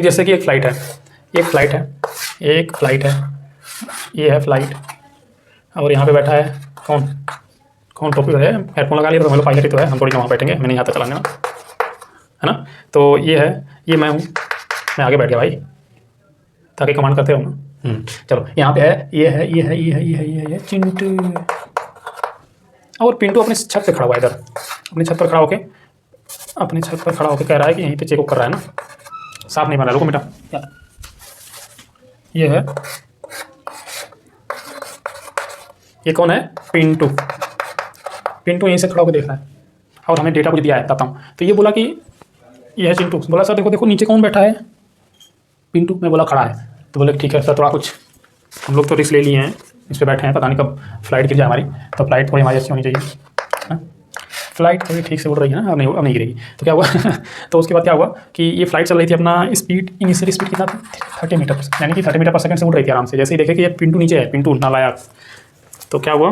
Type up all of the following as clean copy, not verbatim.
जैसे कि एक फ्लाइट है, ये है फ्लाइट, और यहाँ पे बैठा है कौन टोपी है, हेडफोन लगा लिया तो मतलब पायलट ही तो है, हम थोड़ी ना वहाँ बैठेंगे, मैं नहीं आता चलाने में, है ना। तो ये मैं हूँ, मैं आगे बैठ गया भाई, ताकि कमांड करते हो ना। चलो यहाँ पे है, ये चिंटू, और पिंटू अपने छत पे खड़ा हुआ है, इधर अपनी छत पर खड़ा होके कह रहा है कि यहीं पे चेकअप कर रहा है ना, साफ नहीं बना, रुको बेटा क्या, ये है, ये कौन है, पिंटू यहीं से खड़ा होकर देख रहा है और हमें डेटा कुछ दिया है, बताता हूँ। तो ये बोला कि ये है चिंटू, बोला सर देखो नीचे कौन बैठा है, पिंटू, मैं बोला खड़ा है, तो बोले ठीक है सर, थोड़ा कुछ हम लोग तो रिस्क ले लिए हैं, इस पर बैठे हैं, पता नहीं कब फ्लाइट गिर जाए हमारी, तो फ्लाइट थोड़ी हमारी अच्छी होनी चाहिए, फ्लाइट थोड़ी ठीक से उड़ रही है ना, अब नहीं गिरेगी। तो क्या हुआ तो उसके बाद क्या हुआ कि ये फ्लाइट चल रही थी, अपना स्पीड, इनिशियल स्पीड कितना था, 30 मीटर, यानी कि 30 मीटर पर सेकंड से उड़ रही थी आराम से। जैसे ही देखे कि ये पिंटू नीचे है, पिंटू नालायक, तो क्या हुआ,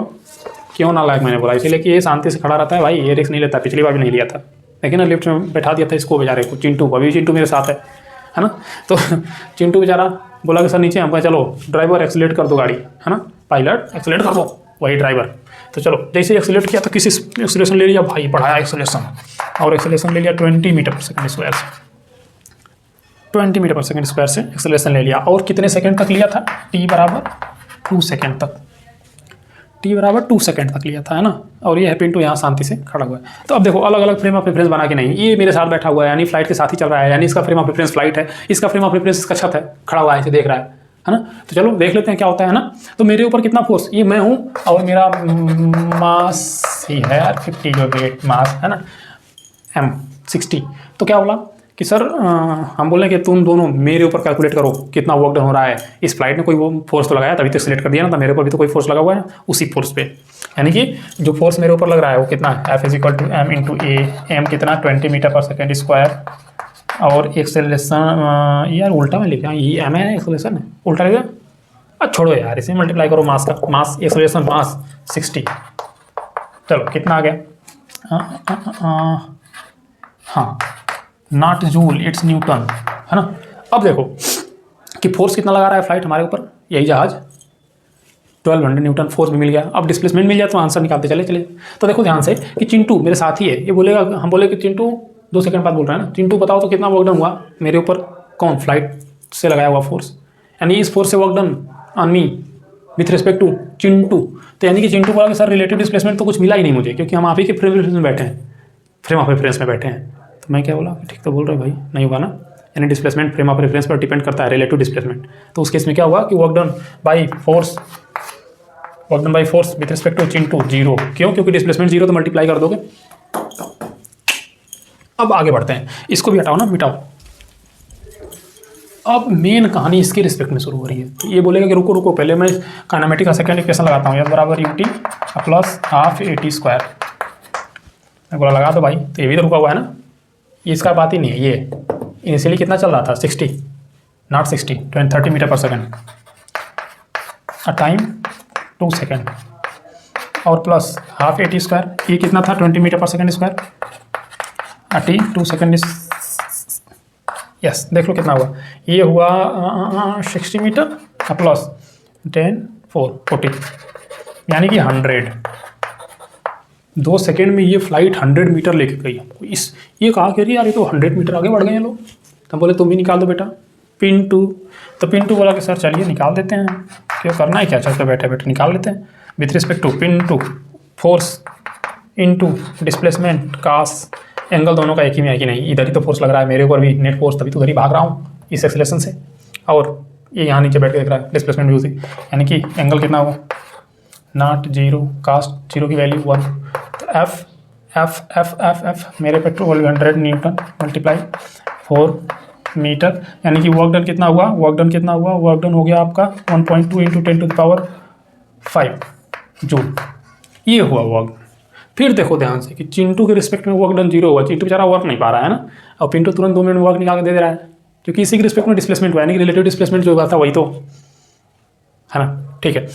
क्यों नालायक मैंने बोला, इसीलिए कि ये शांति से खड़ा रहता है भाई, ये रिस्क नहीं लेता, पिछली बार भी नहीं लिया था, लेकिन लिफ्ट में बैठा दिया था इसको बेचारे को, चिंटू, अभी चिंटू मेरे साथ है ना। तो चिंटू बेचारा बोला कि सर नीचे, हम कहा चलो ड्राइवर एक्सीलेट कर दो गाड़ी, है ना, पायलट एक्सीलेट कर दो, वही ड्राइवर, तो चलो जैसे एक्सीलेट किया तो किसी एक्सीलेशन ले लिया भाई, बढ़ाया एक्सीलेशन, और एक्सीलेशन ले लिया 20 मीटर पर सेकंड स्क्वायर से, 20 मीटर पर सेकंड स्क्वायर से एक्सीलेशन ले लिया, और कितने सेकंड तक लिया था, t बराबर 2 सेकंड तक, t बराबर 2 सेकंड तक लिया था, है ना। और ये है पिंटू यहाँ शांति से खड़ा हुआ है। तो अब देखो अलग अलग फ्रेम ऑफ रेफरेंस बना के नहीं, ये मेरे साथ बैठा हुआ है, यानी फ्लाइट के साथ ही चल रहा है, यानी इसका फ्रेम ऑफ रेफरेंस फ्लाइट है, इसका फ्रेम ऑफ रेफरेंस इसका छत है, खड़ा हुआ है, इसे देख रहा है ना। तो चलो देख लेते हैं क्या होता है ना। तो मेरे ऊपर कितना फोर्स, ये मैं हूँ और मेरा मास ही है 50 जो वेट मास है ना, m60। तो क्या बोला कि सर हम बोले कि तुम दोनों मेरे ऊपर कैलकुलेट करो कितना वर्क डन हो रहा है, इस फ्लाइट ने कोई वो फोर्स तो लगाया तभी तो सिलेक्ट कर दिया ना, तो मेरे ऊपर भी तो कोई फोर्स लगा हुआ है ना, उसी फोर्स पे, यानी कि जो फोर्स मेरे ऊपर लग रहा है वो कितना है, F = m × a, m कितना 20 मीटर पर सेकेंड स्क्वायर, और एक्सेलरेशन यार उल्टा में लिखा, ये m है एक्सेलरेशन है, उल्टा लिखा, अच्छा छोड़ो यार, इसे मल्टीप्लाई करो मास का, मास एक्सेलरेशन मास 60, चलो कितना आ गया, हाँ नॉट जूल इट्स न्यूटन, है ना। अब देखो कि फोर्स कितना लगा रहा है फ्लाइट हमारे ऊपर, यही जहाज 1200 न्यूटन फोर्स भी मिल गया। अब डिस्प्लेसमेंट मिल जाए तो आंसर निकालते चले। तो देखो ध्यान से कि चिंटू मेरे साथ ही है, ये बोलेगा, हम बोले कि चिंटू 2 सेकंड बाद बोल रहा है ना, चिंटू बताओ तो कितना वर्क डन हुआ मेरे ऊपर, कौन, फ्लाइट से लगाया हुआ फोर्स, यानी इस फोर्स से work done on me with respect to Chintu. तो यानी कि चिंटू बोला कि सर रिलेटिव डिस्प्लेसमेंट तो कुछ मिला ही नहीं मुझे, क्योंकि हम आप ही के फ्रेम में बैठे हैं, फ्रेम ऑफ रेफरेंस में बैठे हैं। तो मैं क्या बोला, ठीक तो बोल रहे भाई, नहीं होगा ना, यानी डिस्प्लेसमेंट फ्रेम ऑफ रेफरेंस पर डिपेंड करता है, रिलेटिव डिस्प्लेसमेंट। तो उस केस में क्या हुआ कि work done by force with respect to Chintu 0, क्यों, क्योंकि डिस्प्लेसमेंट 0 तो मल्टीप्लाई कर दोगे। अब आगे बढ़ते हैं, इसको भी हटाओ ना, मिटाओ। अब मेन कहानी इसके रिस्पेक्ट में शुरू हो रही है। तो ये बोलेगा कि रुको पहले मैं काइनेमेटिक का सेकंड इक्वेशन लगाता हूँ, F = ut plus half at²। मैं बोला लगा दो भाई, तो ये भी तो रुका हुआ है ना, ये इसका बात ही नहीं है। ये इनिशियली कितना चल रहा था, 60 नॉट 60 30 मीटर पर सेकंड, टाइम 2 सेकंड, और प्लस हाफ at², ये कितना था 20 मीटर पर second square, t 2 second is yes, देख लो कितना हुआ, ये हुआ 60 मीटर प्लस 10 4 40, यानी कि 100। 2 सेकेंड में ये फ्लाइट 100 मीटर लेके गई। ये कहा कह रही यार, ये तो 100 मीटर आगे बढ़ गए हैं लोग। तो बोले तुम भी निकाल दो बेटा, पिंटू। तो पिंटू बोला कि सर चलिए निकाल देते हैं, क्यों करना है क्या, चलते बैठे निकाल लेते हैं। With respect to Pintu force into displacement cos, angle दोनों का एक ही में है कि नहीं, इधर ही तो फोर्स लग रहा है मेरे ऊपर भी, नेट फोर्स, तभी तो उधर ही भाग रहा हूँ इस एक्सेलरेशन से, और ये यहाँ नीचे बैठ के देख रहा है डिस्प्लेसमेंट व्यू से, यानी कि एंगल कितना हुआ, नॉट 0 कास्ट 0 की वैल्यू 1। तो एफ मेरे पे 1200 न्यूटन मल्टीप्लाई 4 मीटर, यानी कि वर्क डन कितना हुआ, वर्क डन हो गया आपका 1.2 × 10⁵ जूल, ये हुआ वर्क। फिर देखो ध्यान से कि चिंटू के रिस्पेक्ट में वर्क डन 0 हुआ, चिंटू बेचारा वर्क नहीं पा रहा है ना, और पिंटू तुरंत 2 मिनट में वर्क निकाल के दे रहा है, क्योंकि इसी के रिस्पेक्ट में डिस्प्लेसमेंट हुआ, यानी कि रिलेटिव डिस्प्लेसमेंट जो हुआ था वही तो है ना। ठीक है,